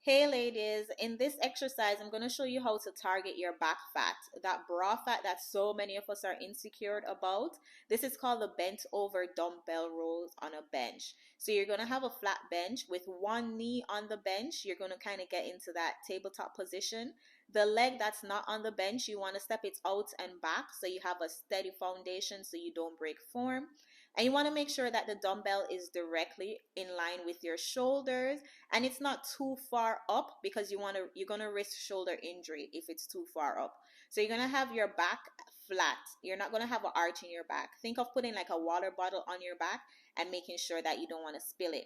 Hey ladies, in this exercise, I'm going to show you how to target your back fat, that bra fat that so many of us are insecure about. This is called the bent over dumbbell rows on a bench. So you're going to have a flat bench with one knee on the bench. You're going to kind of get into that tabletop position. The leg that's not on the bench, you want to step it out and back so you have a steady foundation so you don't break form. And you want to make sure that the dumbbell is directly in line with your shoulders and it's not too far up because you're gonna risk shoulder injury if it's too far up. So you're gonna have your back flat. You're not gonna have an arch in your back. Think of putting like a water bottle on your back and making sure that you don't want to spill it.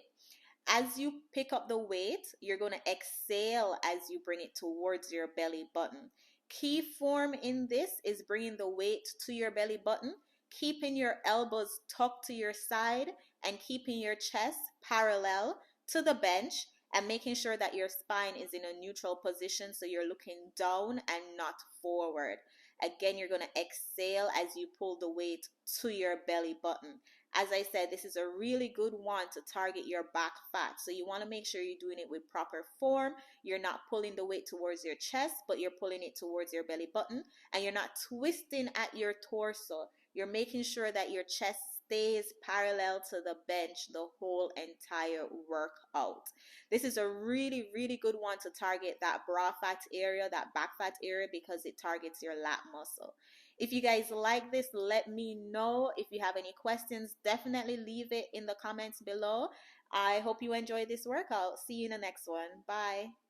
As you pick up the weight, you're going to exhale as you bring it towards your belly button. Key form in this is bringing the weight to your belly button, keeping your elbows tucked to your side, and keeping your chest parallel to the bench, and making sure that your spine is in a neutral position so you're looking down and not forward. Again, you're going to exhale as you pull the weight to your belly button. As I said, this is a really good one to target your back fat. So you want to make sure you're doing it with proper form. You're not pulling the weight towards your chest, but you're pulling it towards your belly button. And you're not twisting at your torso. You're making sure that your chest stays parallel to the bench the whole entire workout. This is a really, really good one to target that bra fat area, that back fat area, because it targets your lat muscle. If you guys like this, let me know. If you have any questions, definitely leave it in the comments below. I hope you enjoyed this workout. See you in the next one. Bye.